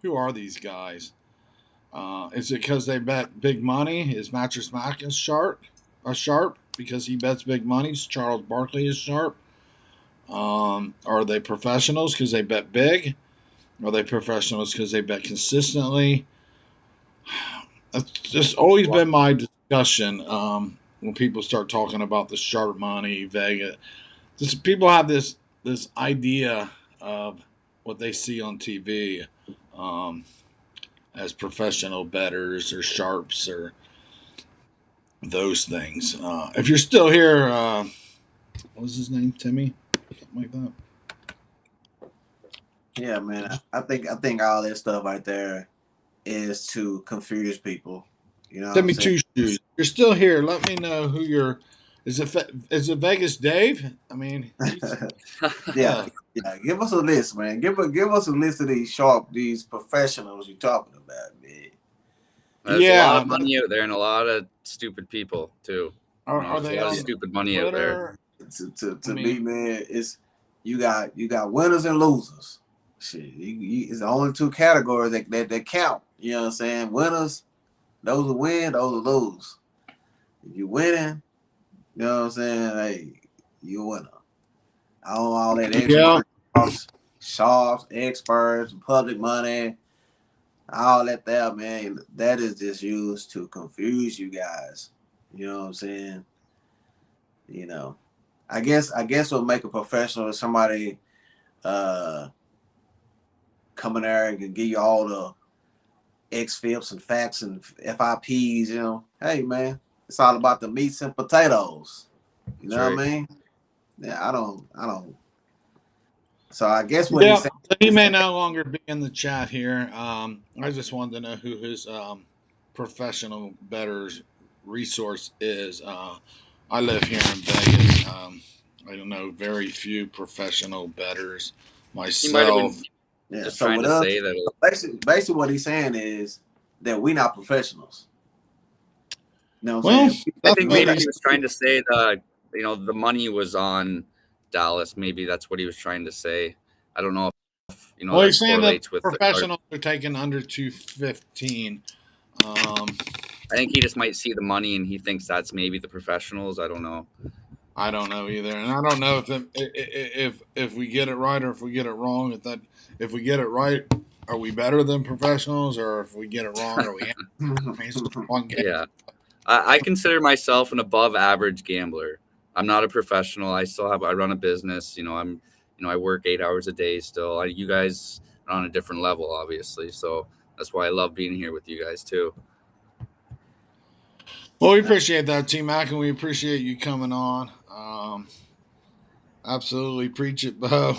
A: Who are these guys? Is it because they bet big money? Is Mattress Mac a sharp because he bets big money? Charles Barkley is sharp. Are they professionals because they bet big? Are they professionals because they bet consistently? That's just always been my discussion when people start talking about the sharp money, Vegas. People have this idea of what they see on TV as professional bettors or sharps or those things. If you're still here, what was his name? Timmy? something like that.
B: Yeah, man. I think all that stuff right there is to confuse people. You know what
A: Send
B: I'm
A: me
B: saying?
A: two shoes. You're still here. Let me know who you're. Is it Vegas Dave? I mean, he's
B: Yeah, yeah. Give us a list, man. Give us a list of these professionals you're talking about, man.
C: There's a lot
A: yeah.
C: of money out there and a lot of stupid people too.
A: Are
C: There's a
A: they
C: lot of
A: on
C: stupid money out there.
A: Twitter? I
B: To me,
A: mean,
B: man, it's you got winners and losers. Shit, it's the only two categories that count. You know what I'm saying? Winners, those who win, those who lose. If you winning, you know what I'm saying? Hey, you a winner. I don't all that
A: yeah.
B: extra sharps, experts, public money, all that there, man. That is just used to confuse you guys. You know what I'm saying? You know, I guess what make a professional is somebody uh coming there and can give you all the X FIPS and facts and FIPs. You know, hey man, it's all about the meats and potatoes. You
C: That's
B: know
C: right.
B: what I mean? Yeah, I don't. So I guess what he's
A: Yeah.
B: saying
A: So he
B: is
A: may
B: that
A: no longer be in the chat here. I just wanted to know who his professional betters resource is. I live here in Vegas. I don't know very few professional betters
C: He might have
A: myself.
C: been
B: yeah.
C: just
B: So
C: trying
B: with
C: to say
B: us,
C: that.
B: basically what he's saying is that we not professionals. You know what
A: Well,
B: I'm saying?
C: I
A: that's
C: think
B: We
A: what
C: maybe
B: not.
A: he
C: he was trying to say that the money was on Dallas. Maybe that's what he was trying to say. I don't know if
A: Well,
C: that
A: he's saying that
C: correlates with the card.
A: professionals are taking under 215. Um,
C: I think he just might see the money and he thinks that's maybe the professionals. I don't know.
A: I don't know either, and I don't know if we get it right or if we get it wrong. If we get it right, are we better than professionals, or if we get it wrong, are we? I mean, it's just one game.
C: Yeah, I consider myself an above average gambler. I'm not a professional. I run a business. I work 8 hours a day still. You guys are on a different level, obviously. So that's why I love being here with you guys too.
A: Well, we appreciate that, TMAC, and we appreciate you coming on. Absolutely, preach it, Bo.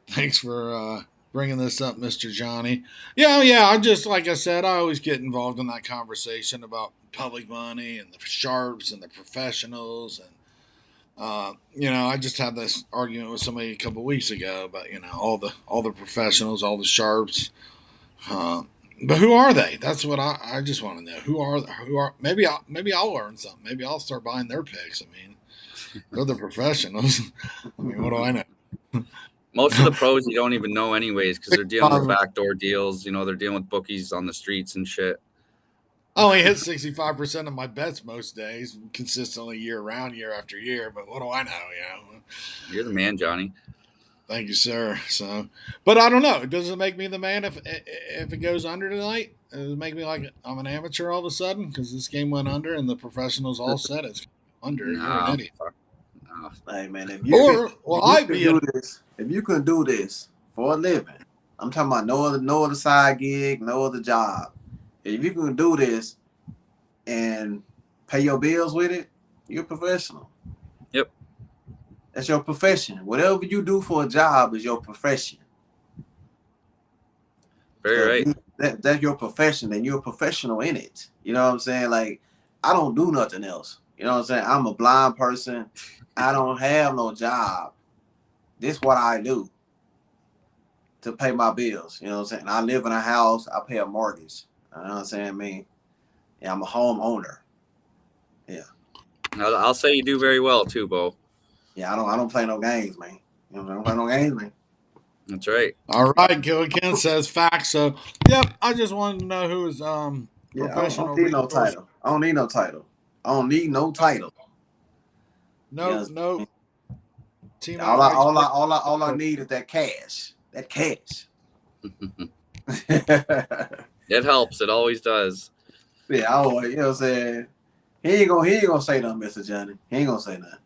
A: Thanks for bringing this up, Mr. Johnny. Yeah, yeah. I just like I said, I always get involved in that conversation about public money and the sharps and the professionals, and I just had this argument with somebody a couple of weeks ago about all the professionals, all the sharps. But who are they? That's what I just want to know. Who are maybe I'll learn something. Maybe I'll start buying their picks. I mean, they're the professionals. I mean, what do I know?
C: Most of the pros you don't even know anyways because they're dealing with
A: 65
C: backdoor deals. They're dealing with bookies on the streets and shit.
A: I only hit 65% of my bets most days, consistently year round, year after year. But what do I know?
C: You're the man, Johnny.
A: Thank you, sir. So, but I don't know. Does it make me the man if it goes under tonight? Does it make me like I'm an amateur all of a sudden because this game went under and the professionals all said it's under? You're an
C: No,
A: idiot.
C: no.
B: Hey man,
A: Or will
B: if you
A: I
B: can
A: be
B: do
A: an?
B: this, if you can do this for a living, I'm talking about no other side gig, no other job. If you can do this and pay your bills with it, you're a professional.
C: Yep.
B: That's your profession. Whatever you do for a job is your profession.
C: Very
B: So
C: right.
B: that's your profession, and you're a professional in it. You know what I'm saying? Like, I don't do nothing else. You know what I'm saying? I'm a blind person. I don't have no job. This is what I do to pay my bills. You know what I'm saying? I live in a house. I pay a mortgage. You know what I'm saying? Yeah, I'm a homeowner. Yeah.
C: I'll say you do very well too, Bo.
B: Yeah, I don't play no games, man. You know, I don't play no games, man.
C: That's right.
A: All right, Gilligan says facts. So, yep. I just wanted to know who is
B: Yeah, I
A: professional
B: don't need no
A: resource.
B: title. I don't need no title. I don't need no title. You
A: No,
B: know,
A: no. Team
B: all
A: Mac
B: I
A: likes
B: all I
A: players.
B: all I all I need is that cash. That cash.
C: It helps. It always does.
B: Yeah, I always, you know what I'm saying? He ain't gonna say nothing, Mr. Johnny. He ain't gonna say nothing.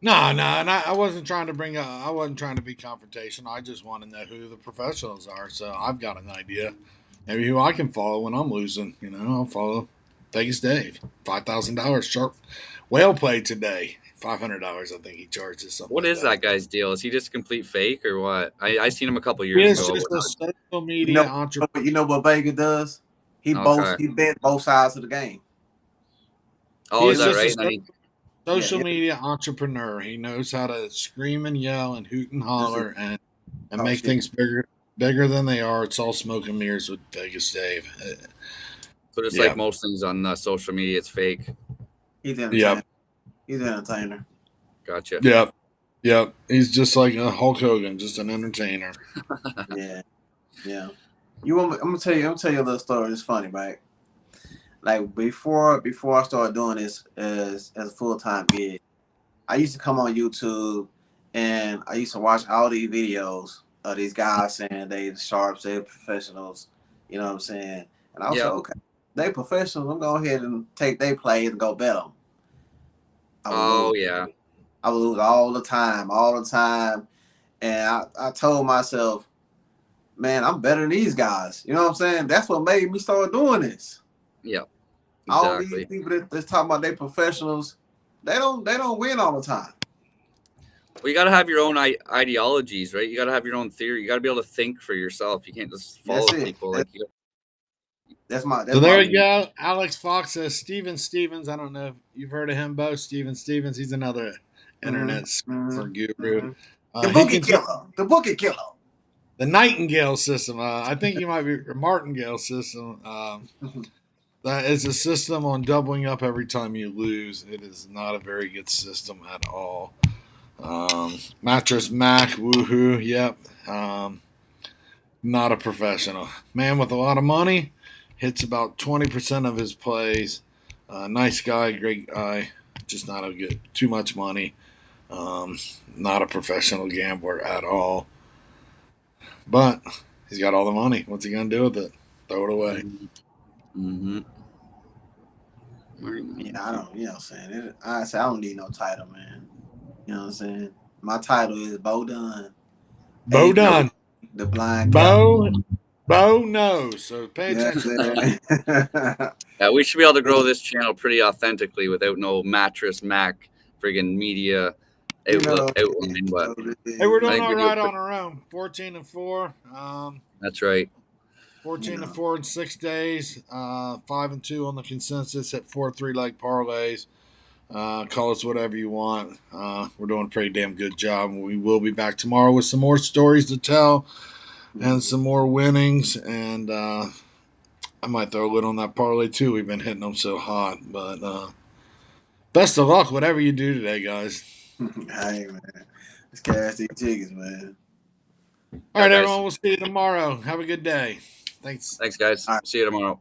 A: No, no, and I wasn't trying to bring. I wasn't trying to be confrontational. I just want to know who the professionals are, so I've got an idea. Maybe who I can follow when I'm losing. I'll follow Vegas Dave. $5,000 sharp whale play today. $500. I think he charges something.
C: What
A: like
C: is that guy's deal? Is he just a complete fake or what? I seen him a couple
A: He
C: years
A: is
C: ago.
A: just a social
B: You
A: media entrepreneur.
B: you know what Vega does? He
C: Okay.
B: bet both sides of the game.
C: Oh,
A: He
C: is
A: is
C: that
A: just
C: right?
A: a
C: And then he,
A: social
B: Yeah.
A: media entrepreneur. He knows how to scream and yell and hoot and holler and
B: Oh,
A: make
B: shit.
A: things bigger than they are. It's all smoke and mirrors with Vegas Dave.
C: so just
A: Yeah.
C: like most things on social media, it's fake.
B: He's an entertainer.
A: Yep.
B: He's an entertainer.
C: Gotcha.
A: Yep. He's just like a Hulk Hogan, just an entertainer.
B: Yeah. I'm gonna tell you a little story. It's funny, right? Like before I started doing this as a full-time gig, I used to come on YouTube and I used to watch all these videos of these guys saying they sharps, they professionals, you know what I'm saying? And I was like, okay, they professionals, I'm going to go ahead and take their plays and go bet them. I would lose.
C: Yeah.
B: I would lose all the time. And I told myself, man, I'm better than these guys. You know what I'm saying? That's what made me start doing this.
C: Yep.
B: All
C: Exactly.
B: these people that's talking about they professionals, they don't win all the time.
C: Well, you got to have your own ideologies, right? You got to have your own theory. You got to be able to think for yourself. You can't just follow people.
A: So there you go. Alex Fox says Steven Stevens. I don't know if you've heard of him, Bo. Steven Stevens. He's another internet for guru.
B: The bookie killer.
A: The Nightingale system. I think you might be Martingale system. That is a system on doubling up every time you lose. It is not a very good system at all. Mattress Mac, woohoo. Yep. Not a professional. Man with a lot of money. Hits about 20% of his plays. Nice guy, great guy. Just not a good. Too much money. Not a professional gambler at all. But he's got all the money. What's he gonna do with it? Throw it away.
C: Mm-hmm.
B: Yeah, I don't. You know what I'm saying? I don't need no title, man. You know what I'm saying? My title is Bo Dunn.
A: Bo Dunn.
B: The blind
A: Bo knows. So pay attention.
C: Yeah, we should be able to grow this channel pretty authentically without no Mattress Mac friggin' media outline. But
A: hey, we're doing all right on our own. 14-4.
C: That's right.
A: 14-4 in 6 days. 5-2 on the consensus at 4 3-leg parlays. Call us whatever you want. We're doing a pretty damn good job. We will be back tomorrow with some more stories to tell and some more winnings. And I might throw a lid on that parlay too. We've been hitting them so hot. But best of luck, whatever you do today, guys.
B: Hey, man. Let's cash these tickets, man.
A: All right, everyone. We'll see you tomorrow. Have a good day. Thanks.
C: Thanks, guys. See you tomorrow.